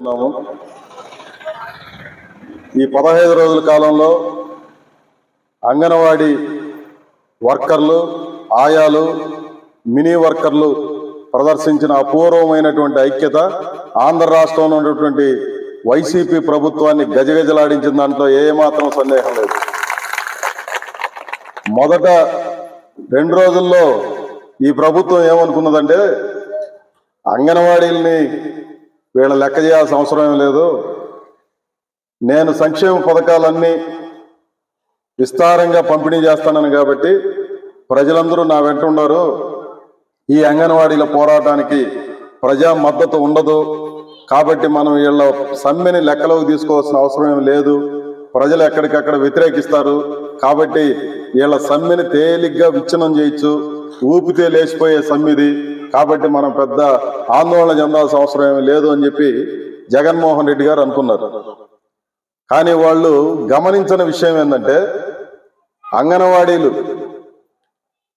ఈ 15 రోజుల కాలంలో అంగన్వాడీ వర్కర్లు, ఆయాలు, మినీ వర్కర్లు ప్రదర్శించిన అపూర్వమైనటువంటి ఐక్యత ఆంధ్ర రాష్ట్రంలో ఉన్నటువంటి వైసీపీ ప్రభుత్వాన్ని గజగజలాడించిన దాంట్లో ఏమాత్రం సందేహం లేదు. మొదట 2 రోజుల్లో ఈ ప్రభుత్వం ఏమనుకున్నదంటే అంగన్వాడీల్ని వీళ్ళ లెక్క చేయాల్సిన అవసరం ఏం లేదు, నేను సంక్షేమ పథకాలన్నీ విస్తారంగా పంపిణీ చేస్తానని కాబట్టి ప్రజలందరూ నా వెంట ఉన్నారు, ఈ అంగన్వాడీల పోరాటానికి ప్రజా మద్దతు ఉండదు కాబట్టి మనం వీళ్ళ సమ్మెని లెక్కలోకి తీసుకోవాల్సిన అవసరం ఏం లేదు, ప్రజలు ఎక్కడికక్కడ వ్యతిరేకిస్తారు కాబట్టి వీళ్ళ సమ్మెని తేలిగ్గా విచ్ఛిన్నం చేయొచ్చు, ఊపితే లేచిపోయే సమ్మిది కాబట్టి మనం పెద్ద ఆందోళన చెందాల్సిన అవసరం ఏమీ లేదు అని చెప్పి జగన్మోహన్ రెడ్డి గారు అనుకున్నారు. కానీ వాళ్ళు గమనించిన విషయం ఏంటంటే అంగన్వాడీలు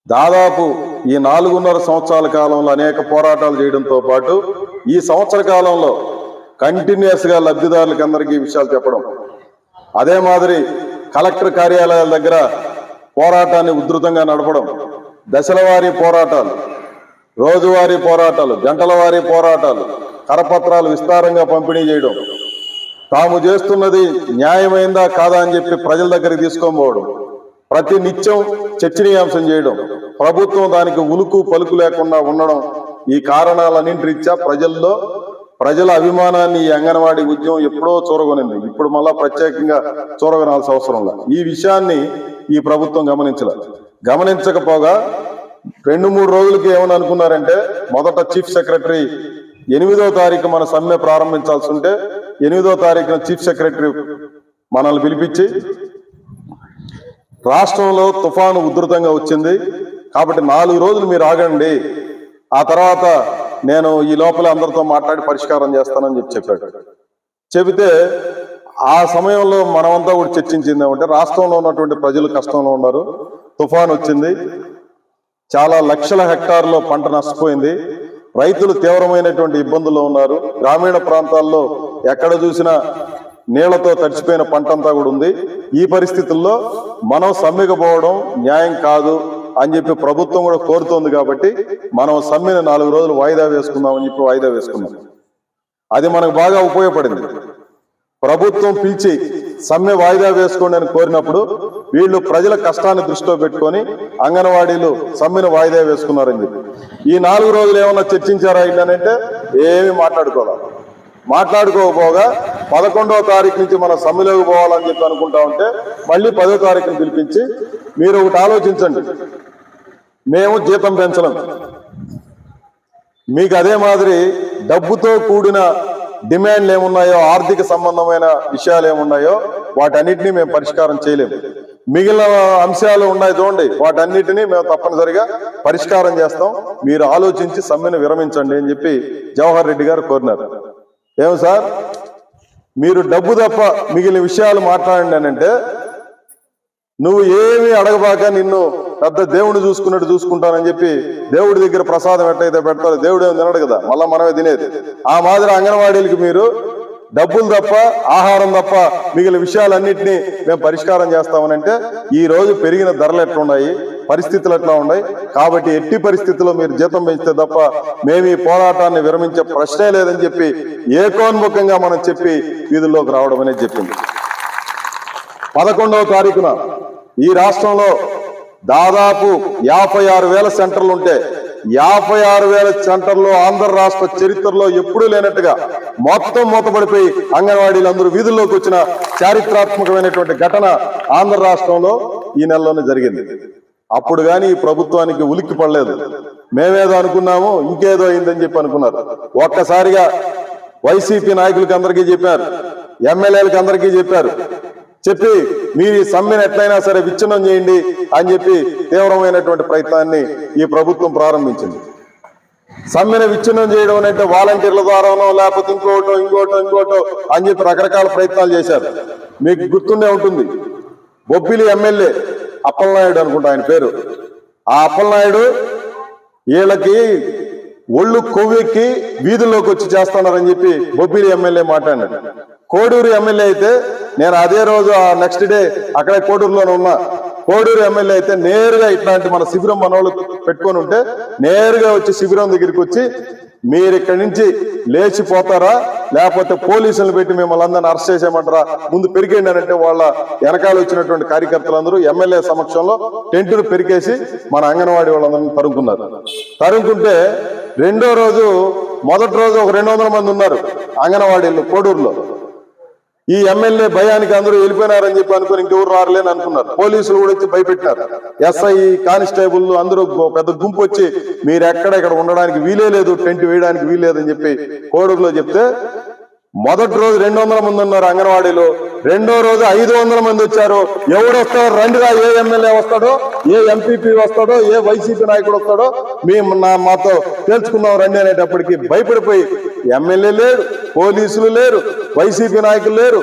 దాదాపు ఈ 4.5 సంవత్సరాల కాలంలో అనేక పోరాటాలు చేయడంతో పాటు ఈ సంవత్సర కాలంలో కంటిన్యూస్గా లబ్ధిదారులకి అందరికీ విషయాలు చెప్పడం, అదే మాదిరి కలెక్టర్ కార్యాలయాల దగ్గర పోరాటాన్ని ఉధృతంగా నడపడం, దశల వారీ పోరాటాలు, రోజువారీ పోరాటాలు, గంటల వారీ పోరాటాలు, కరపత్రాలు విస్తారంగా పంపిణీ చేయడం, తాము చేస్తున్నది న్యాయమైందా కాదా అని చెప్పి ప్రజల దగ్గరికి తీసుకొని పోవడం, ప్రతి నిత్యం చర్చనీయాంశం చేయడం, ప్రభుత్వం దానికి ఉలుకు పలుకు లేకుండా ఉండడం, ఈ కారణాలన్నింటి రీత్యా ప్రజల అభిమానాన్ని ఈ అంగన్వాడీ ఉద్యమం ఎప్పుడో చూరగొనింది. ఇప్పుడు మళ్ళా ప్రత్యేకంగా చూరగొనాల్సిన అవసరం లేదు. ఈ విషయాన్ని ఈ ప్రభుత్వం గమనించకపోగా 2-3 రోజులకి ఏమని అనుకున్నారంటే మొదట చీఫ్ సెక్రటరీ 8వ తారీఖు మన సమ్మె ప్రారంభించాల్సి ఉంటే 8వ తారీఖున చీఫ్ సెక్రటరీ మనల్ని పిలిపించి రాష్ట్రంలో తుఫాను ఉధృతంగా వచ్చింది కాబట్టి 4 రోజులు మీరు ఆగండి, ఆ తర్వాత నేను ఈ లోపల అందరితో మాట్లాడి పరిష్కారం చేస్తానని చెప్పాడు. చెబితే ఆ సమయంలో మనమంతా కూడా చర్చించింది ఏమంటే రాష్ట్రంలో ఉన్నటువంటి ప్రజలు కష్టంలో ఉన్నారు, తుఫాను వచ్చింది, చాలా లక్షల హెక్టార్లో పంట నష్టపోయింది, రైతులు తీవ్రమైనటువంటి ఇబ్బందుల్లో ఉన్నారు, గ్రామీణ ప్రాంతాల్లో ఎక్కడ చూసినా నీళ్లతో తడిచిపోయిన పంట అంతా కూడా ఉంది, ఈ పరిస్థితుల్లో మనం సమ్మెకు పోవడం న్యాయం కాదు అని చెప్పి ప్రభుత్వం కూడా కోరుతోంది కాబట్టి మనం సమ్మెను 4 రోజులు వాయిదా వేసుకుందామని చెప్పి వాయిదా వేసుకున్నాం. అది మనకు బాగా ఉపయోగపడింది. ప్రభుత్వం పిలిచి సమ్మె వాయిదా వేసుకోండి అని కోరినప్పుడు వీళ్ళు ప్రజల కష్టాన్ని దృష్టిలో పెట్టుకొని అంగన్వాడీలు సమ్మెను వాయిదా వేసుకున్నారని చెప్పి ఈ 4 రోజులు ఏమన్నా చర్చించారా ఏంటంటే ఏమీ మాట్లాడుకోకపోగా 11వ తారీఖు నుంచి మనం సమ్మెలోకి పోవాలని చెప్పి అనుకుంటా ఉంటే మళ్ళీ 10వ తారీఖుని పిలిపించి మీరు ఒకటి ఆలోచించండి, మేము జీతం పెంచలేం, మీకు అదే మాదిరి డబ్బుతో కూడిన డిమాండ్లు ఏమున్నాయో, ఆర్థిక సంబంధమైన విషయాలు ఏమున్నాయో వాటన్నిటినీ మేము పరిష్కారం చేయలేము, మిగిలిన అంశాలు ఉన్నాయి చూడండి వాటన్నిటినీ మేము తప్పనిసరిగా పరిష్కారం చేస్తాం, మీరు ఆలోచించి సమ్మెను విరమించండి అని చెప్పి జవహర్ రెడ్డి గారు కోరినారు. ఏం సార్ మీరు డబ్బు తప్ప మిగిలిన విషయాలు మాట్లాడండి అని అంటే నువ్వు ఏమీ అడగబాక నిన్ను పెద్ద దేవుడిని చూసుకున్నట్టు చూసుకుంటానని చెప్పి దేవుడి దగ్గర ప్రసాదం ఎట్టయితే పెడతారో దేవుడు ఏమి తినడు కదా, మళ్ళా మనమే తినేది. ఆ మాదిరి అంగన్వాడీలకి మీరు డబ్బులు తప్ప ఆహారం తప్ప మిగిలిన విషయాలన్నింటినీ మేము పరిష్కారం చేస్తామనంటే ఈ రోజు పెరిగిన ధరలు ఎట్లున్నాయి, పరిస్థితులు ఎట్లా ఉన్నాయి కాబట్టి ఎట్టి పరిస్థితుల్లో మీరు జీతం పెంచితే తప్ప మేము ఈ పోరాటాన్ని విరమించే ప్రశ్నే లేదని చెప్పి ఏకోన్ముఖంగా మనం చెప్పి వీధుల్లోకి రావడం అనేది చెప్పింది. 11వ తారీఖున ఈ రాష్ట్రంలో దాదాపు 56,000 సెంటర్లు ఉంటే 56,000 సెంటర్లో ఆంధ్ర రాష్ట్ర చరిత్రలో ఎప్పుడూ లేనట్టుగా మొత్తం మూతపడిపోయి అంగన్వాడీలందరూ వీధుల్లోకి వచ్చిన చారిత్రాత్మకమైనటువంటి ఘటన ఆంధ్ర రాష్ట్రంలో ఈ నెలలోనే జరిగింది. అప్పుడు కానీ ఈ ప్రభుత్వానికి ఉలిక్కి పడలేదు, మేమేదో అనుకున్నాము ఇంకేదో అయిందని చెప్పి అనుకున్నారు. ఒక్కసారిగా వైసీపీ నాయకులకి అందరికీ చెప్పారు, ఎమ్మెల్యేలకి అందరికీ చెప్పి మీరు ఈ సమ్మెను ఎట్లయినా సరే విచ్ఛిన్నం చేయండి అని చెప్పి తీవ్రమైనటువంటి ప్రయత్నాన్ని ఈ ప్రభుత్వం ప్రారంభించింది. సమ్మెను విచ్ఛిన్నం చేయడం అంటే వాలంటీర్ల ద్వారానో లేకపోతే ఇంకోటో అని చెప్పి రకరకాల ప్రయత్నాలు చేశారు. మీకు గుర్తుండే ఉంటుంది, బొబ్బిలి ఎమ్మెల్యే అప్పలనాయుడు అనుకుంటా ఆయన పేరు, ఆ అప్పలనాయుడు వీళ్ళకి ఒళ్ళు కొవ్వెక్కి వీధుల్లోకి వచ్చి చేస్తున్నారని చెప్పి బొబ్బిలి ఎమ్మెల్యే మాట్లాడినాడు. కోడూరు ఎమ్మెల్యే అయితే నేను అదే రోజు నెక్స్ట్ డే అక్కడే కోడూరులోనే ఉన్నా. కోడూరు ఎమ్మెల్యే అయితే నేరుగా ఇట్లాంటి మన శిబిరం మనోళ్ళు పెట్టుకొని ఉంటే నేరుగా వచ్చి శిబిరం దగ్గరికి వచ్చి మీరు ఇక్కడి నుంచి లేచిపోతారా లేకపోతే పోలీసులను పెట్టి మిమ్మల్ని అందరిని అరెస్ట్ చేసేయమంటారా, ముందు పెరిగేయండి అంటే వాళ్ళ వెనకాల వచ్చినటువంటి కార్యకర్తలందరూ ఎమ్మెల్యే సమక్షంలో టెంటును పెరికేసి మన అంగన్వాడీ వాళ్ళందరినీ తరుముకున్నారు. తరుముకుంటే రెండో రోజు మొదటి రోజు ఒక 200 మంది ఉన్నారు అంగన్వాడీలు కోడూరులో. ఈ ఎమ్మెల్యే భయానికి అందరూ వెళ్ళిపోయినారని చెప్పి అనుకుని ఇంకెవరు రారులేని అనుకున్నారు. పోలీసులు కూడా వచ్చి భయపెట్టినారు. ఎస్ఐ కానిస్టేబుల్ అందరూ పెద్ద గుంపు వచ్చి మీరు ఇక్కడ ఉండడానికి వీలే లేదు, టెంట్ వేయడానికి వీల్లేదని చెప్పి కోడూరులో చెప్తే మొదటి రోజు 200 మంది ఉన్నారు అంగన్వాడీలో. రెండో రోజు 500 మంది వచ్చారు. ఎవడు వస్తాడో రండిరా, ఏ ఎమ్మెల్యే వస్తాడో, ఏ ఎంపీపీ వస్తాడో, ఏ వైసీపీ నాయకుడు వస్తాడో మేము మాతో తేల్చుకుందాం రండి అనేటప్పటికి భయపడిపోయి ఎమ్మెల్యే లేరు, పోలీసులు లేరు, వైసీపీ నాయకులు లేరు,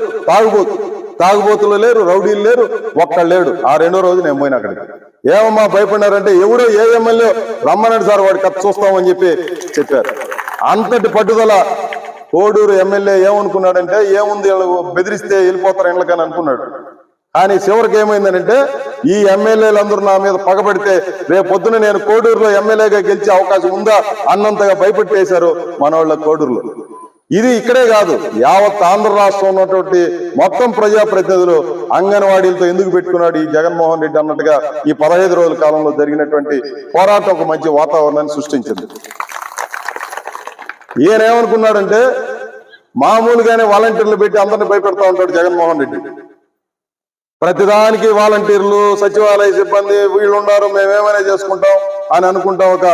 తాగుబోతులు లేరు, రౌడీలు లేరు, ఒక్కళ్ళు లేడు. ఆ రెండో రోజు నేను పోయిన అక్కడికి. ఏమమ్మా భయపడినారంటే ఎవడో ఏ ఎమ్మెల్యే రమ్మనండి సార్ వాడి కథ చూస్తామని చెప్పి చెప్పారు. అంతటి పట్టుదల కోడూరు ఎమ్మెల్యే ఏమనుకున్నాడంటే ఏముంది బెదిరిస్తే వెళ్ళిపోతారు ఇళ్ళకని అనుకున్నాడు. కానీ చివరికి ఏమైందనంటే ఈ ఎమ్మెల్యేలందరూ నా మీద పగబడితే రేపొద్దున నేను కోడూరులో ఎమ్మెల్యేగా గెలిచే అవకాశం ఉందా అన్నంతగా భయపెట్టేశారు మన వాళ్ళ కోడూరులో. ఇది ఇక్కడే కాదు, యావత్ ఆంధ్ర రాష్ట్రం ఉన్నటువంటి మొత్తం ప్రజాప్రతినిధులు అంగన్వాడీలతో ఎందుకు పెట్టుకున్నాడు ఈ జగన్మోహన్ రెడ్డి అన్నట్టుగా ఈ 15 రోజుల కాలంలో జరిగినటువంటి పోరాటం ఒక మంచి వాతావరణాన్ని సృష్టించింది. ఈయన ఏమనుకున్నాడంటే మామూలుగానే వాలంటీర్లు పెట్టి అందరిని భయపెడతా ఉంటాడు జగన్మోహన్ రెడ్డి. ప్రతిదానికి వాలంటీర్లు, సచివాలయ సిబ్బంది వీళ్ళు ఉన్నారు, మేమేమైనా చేసుకుంటాం అని అనుకుంటా ఒక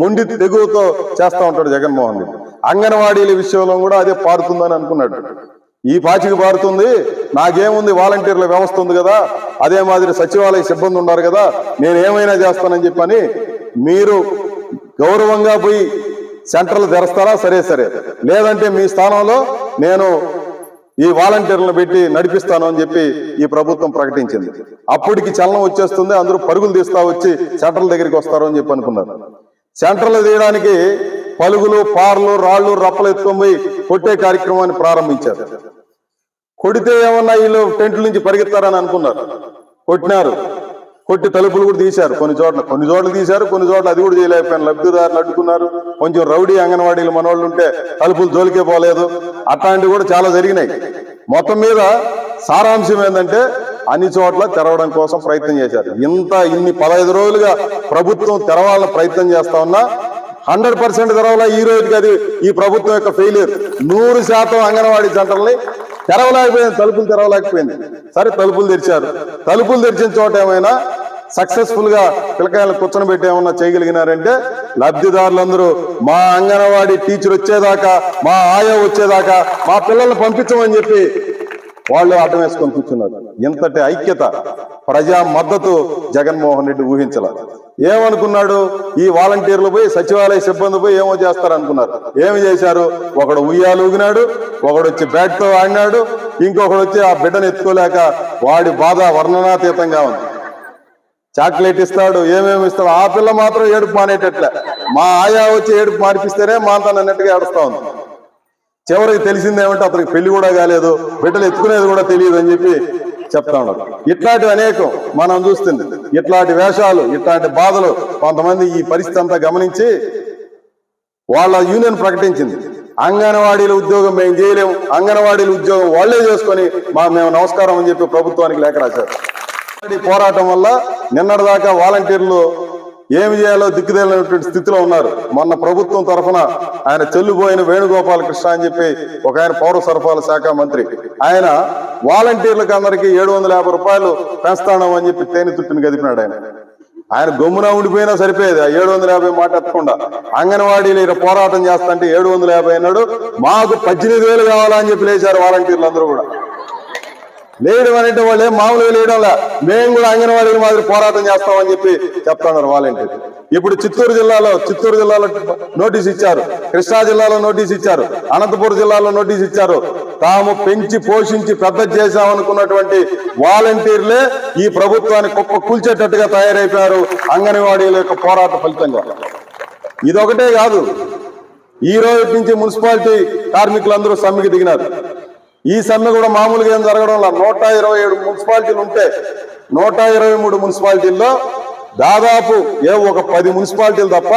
మొండి తెగువతో చేస్తా ఉంటాడు జగన్మోహన్ రెడ్డి. అంగన్వాడీల విషయంలో కూడా అదే పారుతుందని అనుకున్నాడు. ఈ పాచికి పారుతుంది, నాకేముంది వాలంటీర్ల వ్యవస్థ ఉంది కదా, అదే మాదిరి సచివాలయ సిబ్బంది ఉన్నారు కదా, నేను ఏమైనా చేస్తానని చెప్పని మీరు గౌరవంగా పోయి సెంటర్లు తెరుస్తారా, సరే లేదంటే మీ స్థానంలో నేను ఈ వాలంటీర్లను పెట్టి నడిపిస్తాను అని చెప్పి ఈ ప్రభుత్వం ప్రకటించింది. అప్పటికి చలనం వచ్చేస్తుంది, అందరూ పరుగులు తీస్తా వచ్చి సెంటర్ల దగ్గరికి వస్తారు అని చెప్పి అనుకున్నారు. సెంటర్లు తీయడానికి పలుగులు, పార్లు, రాళ్లు, రప్పలు ఎత్తుకొని పోయి కొట్టే కార్యక్రమాన్ని ప్రారంభించారు. కొడితే ఏమన్నా వీళ్ళు టెంట్ల నుంచి పరిగెత్తారని అనుకున్నారు. కొట్టి తలుపులు కూడా తీశారు. కొన్ని చోట్ల తీశారు, కొన్ని చోట్ల అది కూడా చేయలేకపోయాను. లబ్ధిదారులు అడ్డుకున్నారు. కొంచెం రౌడీ అంగన్వాడీలు మనోళ్ళు ఉంటే తలుపులు జోలికే పోలేదు. అట్లాంటివి కూడా చాలా జరిగినాయి. మొత్తం మీద సారాంశం ఏంటంటే అన్ని చోట్ల తెరవడం కోసం ప్రయత్నం చేశారు. ఇన్ని 15 రోజులుగా ప్రభుత్వం తెరవాలని ప్రయత్నం చేస్తా ఉన్నా 100% తెరవాల. ఈ రోజుకి అది ఈ ప్రభుత్వం యొక్క ఫెయిల్యూర్. 100% అంగన్వాడీ సెంటర్ని తెరవలేకపోయింది, తలుపులు తెరవలేకపోయింది. సరే తలుపులు తెరిచారు. తలుపులు తెరిచిన చోట ఏమైనా సక్సెస్ఫుల్ గా పిల్లకాయలు కూర్చొని ఏమన్నా చేయగలిగినారంటే లబ్ధిదారులందరూ మా అంగన్వాడీ టీచర్ వచ్చేదాకా, మా ఆయా వచ్చేదాకా మా పిల్లల్ని పంపించమని చెప్పి వాళ్ళు ఆటం వేసుకొని కూర్చున్నారు. ఇంతటి ఐక్యత, ప్రజా మద్దతు జగన్మోహన్ రెడ్డి ఊహించాల. ఏమనుకున్నాడు, ఈ వాలంటీర్లు పోయి సచివాలయ సిబ్బంది పోయి ఏమో చేస్తారనుకున్నారు. ఏమి చేశారు, ఒకడు ఉయ్యాలు ఊగినాడు, ఒకడు వచ్చి బ్యాట్ తో ఆడినాడు, ఇంకొకడు వచ్చి ఆ బిడ్డను ఎత్తుకోలేక వాడి బాధ వర్ణనాతీతంగా ఉంది. చాక్లెట్ ఇస్తాడు, ఏమేమి ఇస్తాడు, ఆ పిల్ల మాత్రం ఏడుపు మానేటట్లే. మా ఆయా వచ్చి ఏడుపు మానిపిస్తేనే మాంతానన్నట్టుగా ఏడుస్తా ఉంది. చివరికి తెలిసిందేమంటే అతనికి పెళ్లి కూడా కాలేదు, బిడ్డలు ఎత్తుకునేది కూడా తెలియదు అని చెప్పి చెప్తా ఉన్నారు. ఇట్లాంటివి అనేకం మనం చూస్తుంది. ఇట్లాంటి వేషాలు, ఇట్లాంటి బాధలు కొంతమంది ఈ పరిస్థితి అంతా గమనించి వాళ్ళ యూనియన్ ప్రకటించింది. అంగన్వాడీల ఉద్యోగం మేము చేయలేము, అంగన్వాడీల ఉద్యోగం వాళ్లే చేసుకొని మేము నమస్కారం అని చెప్పి ప్రభుత్వానికి లేఖ రాశారు. ఈ పోరాటం వల్ల నిన్నటిదాకా వాలంటీర్లు ఏమి చేయాలో దిక్కుదేలినటువంటి స్థితిలో ఉన్నారు. మొన్న ప్రభుత్వం తరఫున ఆయన చెల్లుబోయిన వేణుగోపాలకృష్ణ అని చెప్పి ఒక ఆయన పౌర సరఫరాల శాఖ మంత్రి, ఆయన వాలంటీర్లకు అందరికీ 750 రూపాయలు పెంచుతాను అని చెప్పి తేనె తుట్టిని గదిపినాడు. ఆయన గమ్మున ఉండిపోయినా సరిపోయేది. 750 మాట ఎత్తకుండా అంగన్వాడీలు పోరాటం చేస్తాంటే 750 అన్నాడు. మాకు 18,000 కావాలని చెప్పి లేచారు వాలంటీర్లు అందరూ కూడా. లేయడం అంటే వాళ్ళు ఏం మామూలుగా లేయడంలా, మేము కూడా అంగన్వాడీల మాదిరి పోరాటం చేస్తామని చెప్పి చెప్తున్నారు వాలంటీర్. ఇప్పుడు చిత్తూరు జిల్లాలో నోటీస్ ఇచ్చారు, కృష్ణా జిల్లాలో నోటీస్ ఇచ్చారు, అనంతపురం జిల్లాలో నోటీస్ ఇచ్చారు. తాము పెంచి పోషించి పెద్ద చేశామనుకున్నటువంటి వాలంటీర్లే ఈ ప్రభుత్వాన్ని కుప్ప కూల్చేటట్టుగా తయారైపోయారు అంగన్వాడీల యొక్క పోరాట ఫలితంగా. ఇదొకటే కాదు, ఈ రోజు నుంచి మున్సిపాలిటీ కార్మికులందరూ సమ్మెకి దిగినారు. ఈ సమ్మె కూడా మామూలుగా ఏం జరగడం లేదు. 127 మున్సిపాలిటీలు ఉంటే 123 మున్సిపాలిటీల్లో దాదాపు ఒక 10 మున్సిపాలిటీలు తప్ప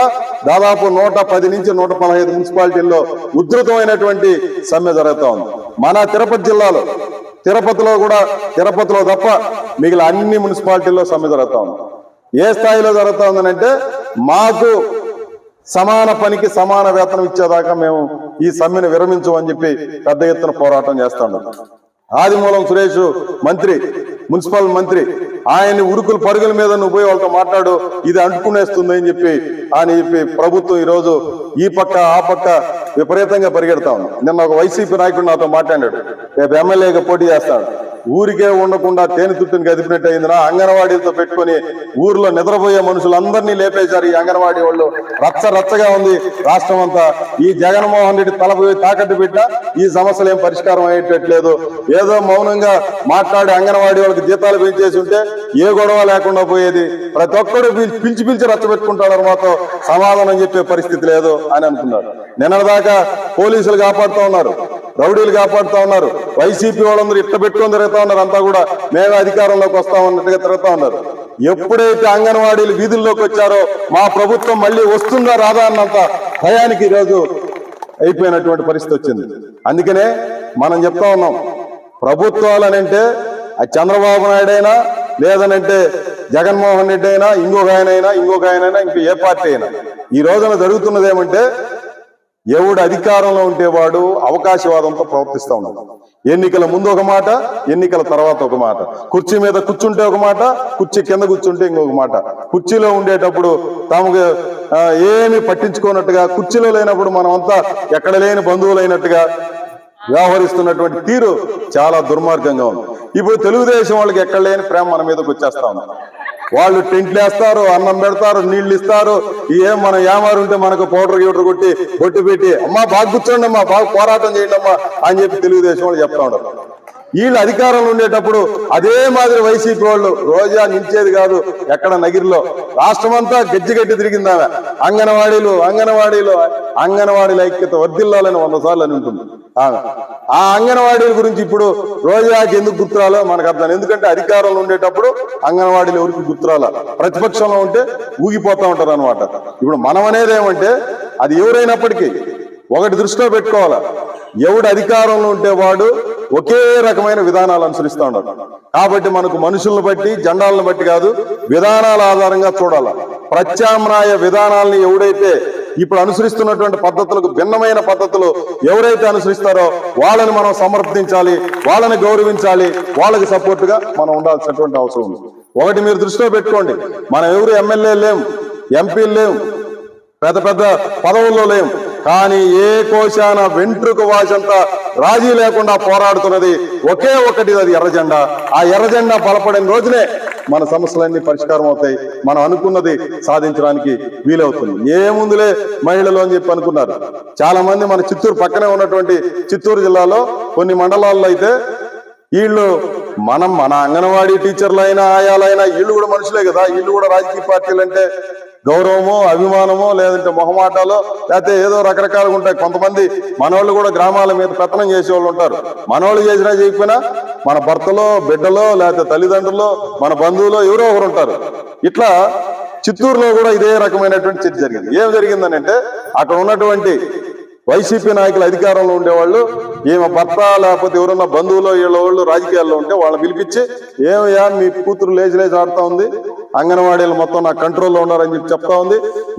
దాదాపు 110 నుంచి 115 మున్సిపాలిటీల్లో ఉధృతమైనటువంటి సమ్మె జరుగుతూ ఉంది. మన తిరుపతి జిల్లాలో తిరుపతిలో తప్ప మిగిలిన అన్ని మున్సిపాలిటీల్లో సమ్మె జరుగుతూ ఉంది. ఏ స్థాయిలో జరుగుతూ ఉందనంటే మాకు సమాన పనికి సమాన వేతనం ఇచ్చేదాకా మేము ఈ సమ్మెను విరమించమని చెప్పి పెద్ద ఎత్తున పోరాటం చేస్తా ఉన్నాం. ఆదిమూలం సురేష్ మంత్రి, మున్సిపల్ మంత్రి, ఆయన్ని ఉరుకులు పరుగుల మీద నువ్వు పోయి వాళ్ళతో మాట్లాడు, ఇది అంటుకునేస్తుంది అని చెప్పి ప్రభుత్వం ఈరోజు ఈ పక్క ఆ పక్క విపరీతంగా పరిగెడతా ఉంది. నిన్న ఒక వైసీపీ నాయకుడు నాతో మాట్లాడాడు, రేపు ఎమ్మెల్యేగా పోటీ చేస్తాడు. ఊరికే ఉండకుండా తేనె తుట్టుని కదిపినట్టు అయిందినా, అంగన్వాడీలతో పెట్టుకుని ఊర్లో నిద్రపోయే మనుషులందరినీ లేపేశారు. ఈ అంగన్వాడీ వాళ్ళు రచ్చగా ఉంది రాష్ట్రం అంతా. ఈ జగన్మోహన్ రెడ్డి తలపోయి తాకట్టు పెట్టినా ఈ సమస్యలు ఏం పరిష్కారం అయ్యేటట్లేదు. ఏదో మౌనంగా మాట్లాడి అంగన్వాడీ వాళ్ళకి జీతాలు పెంచేసి ఉంటే ఏ గొడవ లేకుండా పోయేది. ప్రతి ఒక్కరు పిలిచి రచ్చబెట్టుకుంటాడు, మాతో సమాధానం చెప్పే పరిస్థితి లేదు అని అనుకున్నారు. నిన్నటిదాకా పోలీసులు కాపాడుతూ ఉన్నారు, రౌడీలు కాపాడుతూ ఉన్నారు, వైసీపీ వాళ్ళందరూ ఇట్ట పెట్టుకొని తిరుగుతూ ఉన్నారు. అంతా కూడా మేమే అధికారంలోకి వస్తామన్నట్టుగా తిరుగుతూ ఉన్నారు. ఎప్పుడైతే అంగన్వాడీలు వీధుల్లోకి వచ్చారో మా ప్రభుత్వం మళ్ళీ వస్తుందా రాదా అన్నంత భయానికి ఈరోజు అయిపోయినటువంటి పరిస్థితి వచ్చింది. అందుకనే మనం చెప్తా ఉన్నాం, ప్రభుత్వాలు అనంటే చంద్రబాబు నాయుడు అయినా లేదనంటే జగన్మోహన్ రెడ్డి అయినా ఇంకొక ఆయనైనా ఇంక ఏ పార్టీ అయినా ఈ రోజున జరుగుతున్నది ఏమంటే ఎవడు అధికారంలో ఉంటేవాడు అవకాశవాదంతో ప్రవర్తిస్తూ ఉన్నాడు. ఎన్నికల ముందు ఒక మాట, ఎన్నికల తర్వాత ఒక మాట. కుర్చీ మీద కూర్చుంటే ఒక మాట, కుర్చీ కింద కూర్చుంటే ఇంకొక మాట. కుర్చీలో ఉండేటప్పుడు తమకు ఏమి పట్టించుకోనట్టుగా, కుర్చీలో లేనప్పుడు మనం అంతా ఎక్కడ లేని బంధువులైనట్టుగా వ్యవహరిస్తున్నటువంటి తీరు చాలా దుర్మార్గంగా ఉంది. ఇప్పుడు తెలుగుదేశం వాళ్ళకి ఎక్కడ లేని ప్రేమ మన మీదకి వచ్చేస్తా ఉంది. వాళ్ళు టెంట్లు వేస్తారు, అన్నం పెడతారు, నీళ్లు ఇస్తారు. ఏం మనం ఏమారుంటే మనకు పౌడర్ గీటర్ కొట్టి బొట్టు పెట్టి అమ్మా బాగా కూర్చోండి అమ్మా, బాగా పోరాటం చేయండి అమ్మా అని చెప్పి తెలుగుదేశం వాళ్ళు చెప్తా ఉన్నారు. వీళ్ళు అధికారంలో ఉండేటప్పుడు అదే మాదిరి వైసీపీ వాళ్ళు రోజా నిలిచేది కాదు. ఎక్కడ నగిరిలో రాష్ట్రం అంతా గజ్జిగట్టి తిరిగిందామె. అంగన్వాడీల ఐక్యత వర్ధిల్లాలని 100 సార్లు అని ఉంటుంది ఆమె. ఆ అంగన్వాడీల గురించి ఇప్పుడు రోజాకి ఎందుకు గుర్తురాలో మనకు అర్థం. ఎందుకంటే అధికారంలో ఉండేటప్పుడు అంగన్వాడీలు ఎవరికి గుర్తురాల, ప్రతిపక్షంలో ఉంటే ఊగిపోతా ఉంటారు అనమాట. ఇప్పుడు మనం అనేది ఏమంటే అది ఎవరైనప్పటికీ ఒకటి దృష్టిలో పెట్టుకోవాలా, ఎవడు అధికారంలో ఉంటే వాడు ఒకే రకమైన విధానాలు అనుసరిస్తూ ఉన్నారు. కాబట్టి మనకు మనుషులను బట్టి జెండాలను బట్టి కాదు, విధానాల ఆధారంగా చూడాలి. ప్రత్యామ్నాయ విధానాలని ఎవడైతే ఇప్పుడు అనుసరిస్తున్నటువంటి పద్ధతులకు భిన్నమైన పద్ధతులు ఎవరైతే అనుసరిస్తారో వాళ్ళని మనం సమర్థించాలి, వాళ్ళని గౌరవించాలి, వాళ్ళకి సపోర్ట్ గా మనం ఉండాల్సినటువంటి అవసరం ఉంది. ఒకటి మీరు దృష్టిలో పెట్టుకోండి, మనం ఎవరు ఎమ్మెల్యేలు లేం, ఎంపీలు లేం, పెద్ద పదవుల్లో లేం. కానీ ఏ కోశాన వెంట్రుక వాసంతా రాజీ లేకుండా పోరాడుతున్నది ఒకే ఒకటి, అది ఎర్రజెండా. ఆ ఎర్రజెండా బలపడిన రోజునే మన సమస్యలన్నీ పరిష్కారం అవుతాయి, మనం అనుకున్నది సాధించడానికి వీలవుతుంది. ఏముందులే మహిళలు అని చెప్పి అనుకున్నారు చాలా మంది. మన చిత్తూరు పక్కనే ఉన్నటువంటి చిత్తూరు జిల్లాలో కొన్ని మండలాల్లో అయితే వీళ్ళు మన అంగన్వాడీ టీచర్లు అయినా ఆయాలైనా వీళ్ళు కూడా మనుషులే కదా. వీళ్ళు కూడా రాజకీయ పార్టీలు అంటే గౌరవమో అభిమానమో లేదంటే మొహమాటాలో లేకపోతే ఏదో రకరకాలుగా ఉంటాయి. కొంతమంది మనోళ్ళు కూడా గ్రామాల మీద పెత్తనం చేసే వాళ్ళు ఉంటారు. మనోళ్ళు చేసినా చేయకపోయినా మన భర్తలో బిడ్డలో లేకపోతే తల్లిదండ్రులు మన బంధువులో ఎవరో ఒకరు ఉంటారు. ఇట్లా చిత్తూరులో కూడా ఇదే రకమైనటువంటి చర్చ జరిగింది. ఏం జరిగిందని అంటే అక్కడ ఉన్నటువంటి వైసీపీ నాయకులు అధికారంలో ఉండేవాళ్ళు ఏమో భర్త లేకపోతే ఎవరన్నా బంధువులు వీళ్ళ వాళ్ళు రాజకీయాల్లో ఉంటే వాళ్ళని పిలిపించి ఏమయ్యా మీ కూతురు లేచి ఆడుతా ఉంది, అంగన్వాడీలు మొత్తం నా కంట్రోల్లో ఉన్నారని చెప్పి చెప్తా ఉంది,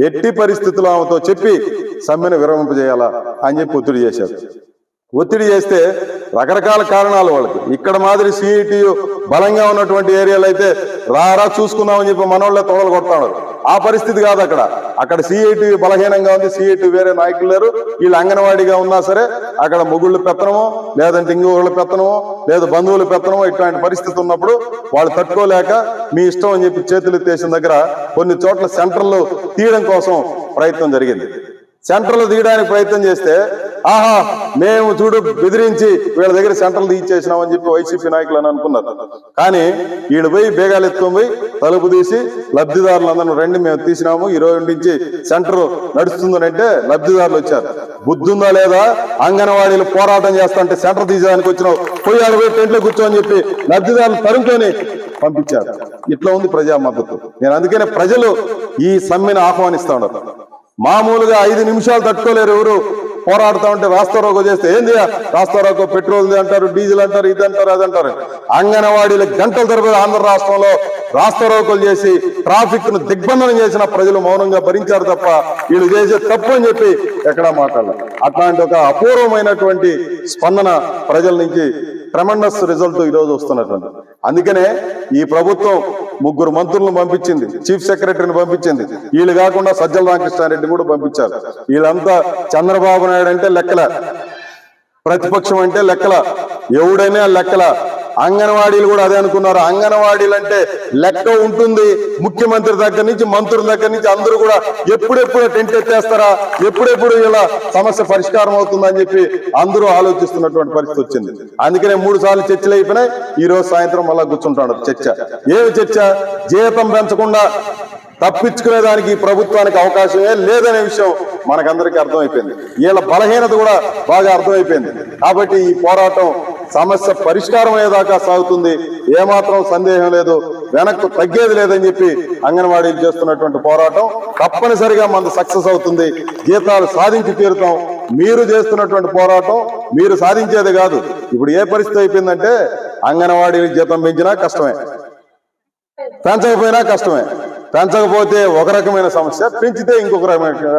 ఎట్టి పరిస్థితుల్లో ఆమెతో చెప్పి సమ్మెను విరమింపజేయాలా అని చెప్పి ఒత్తిడి చేశారు. ఒత్తిడి చేస్తే రకరకాల కారణాలు వాళ్ళకి. ఇక్కడ మాదిరి సిఐటియు బలంగా ఉన్నటువంటి ఏరియాలు అయితే రారా చూసుకుందామని చెప్పి మనోళ్ళే తొడలు కొడతాడు. ఆ పరిస్థితి కాదు అక్కడ సిఐటియు బలహీనంగా ఉంది, సిఐటియు వేరే నాయకులు లేరు. వీళ్ళు అంగన్వాడీగా ఉన్నా సరే అక్కడ మొగుళ్ళు పెత్తనమో లేదంటే ఇంకొకళ్ళ పెత్తనమో లేదా బంధువుల పెత్తనమో ఇట్లాంటి పరిస్థితి ఉన్నప్పుడు వాళ్ళు తట్టుకోలేక మీ ఇష్టం అని చెప్పి చేతులు ఎత్తేసిన దగ్గర కొన్ని చోట్ల సెంటర్లు తీయడం కోసం ప్రయత్నం జరిగింది. సెంటర్లు తీయడానికి ప్రయత్నం చేస్తే ఆహా మేము చూడు బెదిరించి వీళ్ళ దగ్గర సెంట్రల్ ఇచ్చేసినామని చెప్పి వైసీపీ నాయకులు అని అనుకున్నారు. కానీ వీళ్ళు పోయి బేగాలు ఎత్తుకొని పోయి తలుపు తీసి లబ్ధిదారులందరూ రండి మేము తీసినాము, ఈ రోజు నుంచి సెంటర్ నడుస్తుందని అంటే లబ్ధిదారులు వచ్చారు. బుద్ధుందా లేదా? అంగన్వాడీలు పోరాటం చేస్తాంటే సెంటర్ తీసేదానికి వచ్చినావు, పోయి ఆడ పోయి టెంట్లో కూర్చోని చెప్పి లబ్ధిదారులు తరుముకొని పంపించారు. ఇట్లా ఉంది ప్రజా మద్దతు. నేను అందుకనే ప్రజలు ఈ సమ్మెను ఆహ్వానిస్తా ఉన్నారు. మామూలుగా 5 నిమిషాలు తట్టుకోలేరు ఎవరు. పోరాడుతూ ఉంటే రాస్తారోకో చేస్తే ఏంది రాస్తారోకో, పెట్రోల్ అంటారు, డీజిల్ అంటారు, ఇది అంటారు, అది అంటారు. అంగన్వాడీలు గంటల తరబడి ఆంధ్ర రాష్ట్రంలో రాస్తారోకోలు చేసి ట్రాఫిక్ ను దిగ్బంధనం చేసిన ప్రజలు మౌనంగా భరించారు తప్ప వీళ్ళు చేసే తప్పు అని చెప్పి ఎక్కడా మాట్లాడారు. అట్లాంటి ఒక అపూర్వమైనటువంటి స్పందన ప్రజల నుంచి ట్రెమెండస్ రిజల్ట్ ఈ రోజు వస్తున్నటువంటి. అందుకనే ఈ ప్రభుత్వం 3 మంత్రులను పంపించింది, చీఫ్ సెక్రటరీని పంపించింది. వీళ్ళు కాకుండా సజ్జల రామకృష్ణారెడ్డి కూడా పంపించారు. వీళ్ళంతా చంద్రబాబు నాయుడు అంటే లెక్కల, ప్రతిపక్షం అంటే లెక్కల, ఎవడైనా లెక్కల. అంగన్వాడీలు కూడా అదే అనుకున్నారు. అంగన్వాడీలు అంటే లెక్క ఉంటుంది. ముఖ్యమంత్రి దగ్గర నుంచి మంత్రుల దగ్గర నుంచి అందరూ కూడా ఎప్పుడెప్పుడు టెంట్ ఎత్తేస్తారా, ఎప్పుడెప్పుడు ఇలా సమస్య పరిష్కారం అవుతుందని చెప్పి అందరూ ఆలోచిస్తున్నటువంటి పరిస్థితి వచ్చింది. అందుకనే 3 సార్లు చర్చలు అయిపోయినాయి. ఈ రోజు సాయంత్రం మళ్ళా కూర్చుంటాడు చర్చ. ఏమి చర్చ? జీతం పెంచకుండా తప్పించుకునేదానికి ప్రభుత్వానికి అవకాశమే లేదనే విషయం మనకందరికీ అర్థమైపోయింది. వీళ్ళ బలహీనత కూడా బాగా అర్థమైపోయింది. కాబట్టి ఈ పోరాటం సమస్య పరిష్కారం అయ్యేదాకా సాగుతుంది. ఏమాత్రం సందేహం లేదు, వెనక్కు తగ్గేది లేదని చెప్పి అంగన్వాడీలు చేస్తున్నటువంటి పోరాటం తప్పనిసరిగా మనది సక్సెస్ అవుతుంది. జీతాలు సాధించి తీరుతాం. మీరు చేస్తున్నటువంటి పోరాటం మీరు సాధించేది కాదు. ఇప్పుడు ఏ పరిస్థితి అయిపోయిందంటే అంగన్వాడీలు జీతం పెంచినా కష్టమే, పెంచకపోయినా కష్టమే. పెంచకపోతే ఒక రకమైన సమస్య, పెంచితే ఇంకొక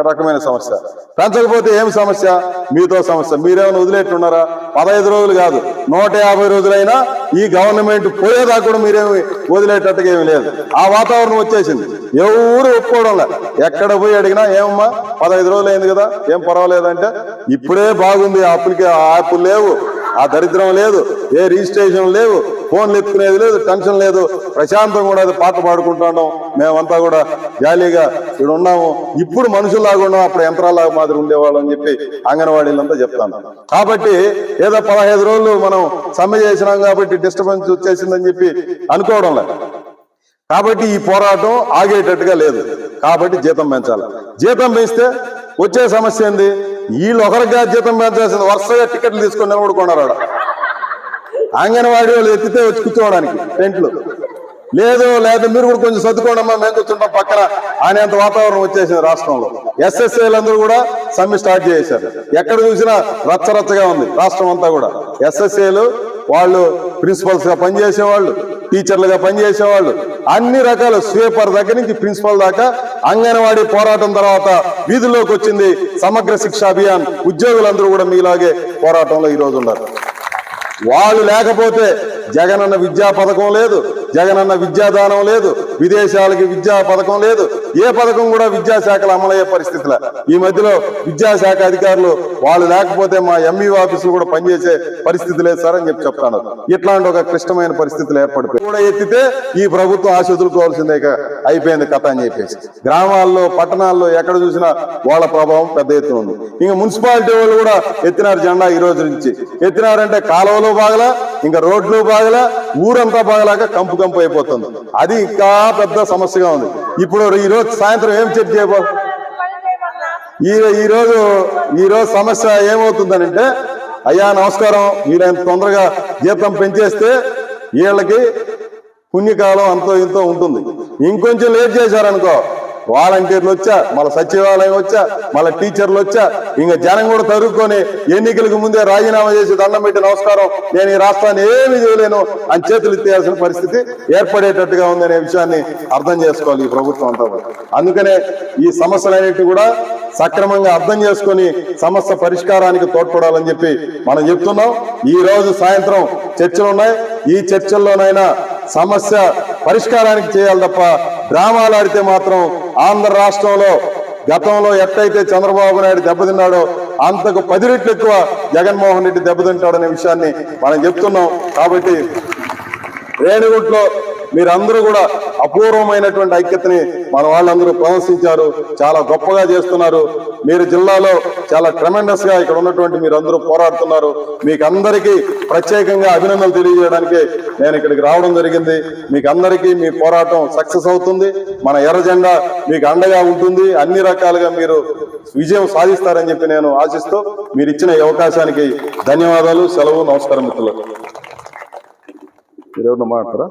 రకమైన సమస్య. పెంచకపోతే ఏం సమస్య? మీతో సమస్య. మీరేమైనా వదిలేట్టున్నారా? 15 రోజులు కాదు, 150 రోజులైనా ఈ గవర్నమెంట్ పోయేదాకా కూడా మీరేమి వదిలేటట్టుగా ఏమి లేదు. ఆ వాతావరణం వచ్చేసింది. ఎవరు ఒప్పుకోవడంలే. ఎక్కడ పోయి అడిగినా ఏమమ్మా 15 రోజులు అయింది కదా, ఏం పర్వాలేదంటే ఇప్పుడే బాగుంది, ఆ యాప్లు లేవు, ఆ దరిద్రం లేదు, ఏ రిజిస్ట్రేషన్ లేవు, ఫోన్లు ఎత్తుకునేది లేదు, టెన్షన్ లేదు, ప్రశాంతం కూడా పాట పాడుకుంటున్నాం, మేమంతా కూడా జాలీగా ఇక్కడ ఉన్నాము. ఇప్పుడు మనుషుల్లాగా ఉన్నాం, అప్పుడు యంత్రాల్లాగా మాదిరి ఉండేవాళ్ళు అని చెప్పి అంగన్వాడీలంతా చెప్తాను. కాబట్టి ఏదో 15 రోజులు మనం సమ్మె చేసినాం కాబట్టి డిస్టర్బెన్స్ వచ్చేసిందని చెప్పి అనుకోవడం లేదు. కాబట్టి ఈ పోరాటం ఆగేటట్టుగా లేదు. కాబట్టి జీతం పెంచాలి. జీతం పెంచితే వచ్చే సమస్య ఏంది? వీళ్ళు ఒకరిగా జీతం పెంచాల్సింది, వరుసగా టికెట్లు తీసుకొని నిలబడుకున్నారు. అంగన్వాడీ వాళ్ళు ఎత్తితే వచ్చి కూర్చోవడానికి టెంట్లు లేదు, లేదా మీరు కూడా కొంచెం సర్దుకోండమ్మా మేము కూర్చుంటాం పక్కన అనేంత వాతావరణం వచ్చేసింది రాష్ట్రంలో. ఎస్ఎస్ఏలందరూ కూడా సమ్మె స్టార్ట్ చేశారు. ఎక్కడ చూసినా రచ్చరచ్చగా ఉంది రాష్ట్రం అంతా కూడా. ఎస్ఎస్ఏలు వాళ్ళు ప్రిన్సిపల్స్ గా పనిచేసేవాళ్ళు, టీచర్లుగా పనిచేసేవాళ్ళు, అన్ని రకాల స్వీపర్ దగ్గర నుంచి ప్రిన్సిపల్ దాకా అంగన్వాడీ పోరాటం తర్వాత వీధుల్లోకి వచ్చింది సమగ్ర శిక్ష అభియాన్. ఉద్యోగులందరూ కూడా మీలాగే పోరాటంలో ఈ రోజు ఉన్నారు. వాళ్ళు లేకపోతే జగనన్న విద్యా పథకం లేదు, జగనన్న విద్యాదానం లేదు, విదేశాలకి విద్యా పథకం లేదు, ఏ పథకం కూడా విద్యాశాఖలో అమలయ్యే పరిస్థితులే. ఈ మధ్యలో విద్యాశాఖ అధికారులు వాళ్ళు లేకపోతే మా ఎంఈఓ ఆఫీసులు కూడా పనిచేసే పరిస్థితి లేదు సార్ అని చెప్పి చెప్తాను. ఇట్లాంటి ఒక క్లిష్టమైన పరిస్థితులు ఏర్పడిపోయి కూడా ఎత్తితే ఈ ప్రభుత్వం ఆశుతులుకోవాల్సిందే అయిపోయింది కథ అని చెప్పేసి గ్రామాల్లో పట్టణాల్లో ఎక్కడ చూసినా వాళ్ళ ప్రభావం పెద్ద ఎత్తున ఉంది. ఇంకా మున్సిపాలిటీ వాళ్ళు కూడా ఎత్తినారు జెండా. ఈ రోజు నుంచి ఎత్తినారంటే కాలువలు బాగలా, ఇంకా రోడ్లు బాగలా, ఊరంతా బాగలాక కంపు కంపు అయిపోతుంది. అది ఇంకా పెద్ద సమస్యగా ఉంది. ఇప్పుడు ఈ రోజు సాయంత్రం ఏం చర్చ చేయబో ఈ రోజు సమస్య ఏమవుతుందనంటే, అయ్యా నమస్కారం, వీళ్ళంత తొందరగా జీతం పెంచేస్తే వీళ్ళకి పుణ్యకాలం అంతో ఇంతో ఉంటుంది. ఇంకొంచెం లేట్ చేశారనుకో, వాలంటీర్లు వచ్చా, మళ్ళీ సచివాలయం వచ్చా, మళ్ళీ టీచర్లు వచ్చా, ఇంకా జనం కూడా తరుక్కొని ఎన్నికలకు ముందే రాజీనామా చేసి దండం పెట్టి నమస్కారం నేను ఈ రాష్ట్రాన్ని ఏమి చేయలేను అని చేతులు ఎత్తేయాల్సిన పరిస్థితి ఏర్పడేటట్టుగా ఉందనే విషయాన్ని అర్థం చేసుకోవాలి ఈ ప్రభుత్వం అంతా. అందుకనే ఈ సమస్యలన్నిటి కూడా సక్రమంగా అర్థం చేసుకొని సమస్య పరిష్కారానికి తోడ్పడాలని చెప్పి మనం చెప్తున్నాం. ఈ రోజు సాయంత్రం చర్చలు ఉన్నాయి. ఈ చర్చల్లోనైనా సమస్య పరిష్కారానికి చేయాలి తప్ప డ్రామాలు ఆడితే మాత్రం ఆంధ్ర రాష్ట్రంలో గతంలో ఎట్టయితే చంద్రబాబు నాయుడు దెబ్బతిన్నాడో అంతకు 10 రెట్లు ఎక్కువ జగన్మోహన్ రెడ్డి దెబ్బతింటాడనే విషయాన్ని మనం చెప్తున్నాం. కాబట్టి రేణిగుంటలో మీరందరూ కూడా అపూర్వమైనటువంటి ఐక్యతని మన వాళ్ళందరూ ప్రదర్శించారు. చాలా గొప్పగా చేస్తున్నారు. మీరు జిల్లాలో చాలా ట్రెమెండస్ గా ఇక్కడ ఉన్నటువంటి మీరు అందరూ పోరాడుతున్నారు. మీకు అందరికీ ప్రత్యేకంగా అభినందనలు తెలియజేయడానికి నేను ఇక్కడికి రావడం జరిగింది. మీకు అందరికీ మీ పోరాటం సక్సెస్ అవుతుంది. మన ఎర్ర జెండా మీకు అండగా ఉంటుంది. అన్ని రకాలుగా మీరు విజయం సాధిస్తారని చెప్పి నేను ఆశిస్తూ మీరు ఇచ్చిన ఈ అవకాశానికి ధన్యవాదాలు. సెలవు. నమస్కారం మిత్రులు. మీరెవరు మాట్లాడతారా?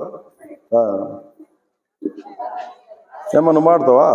ఏమన్నా మాడతావా?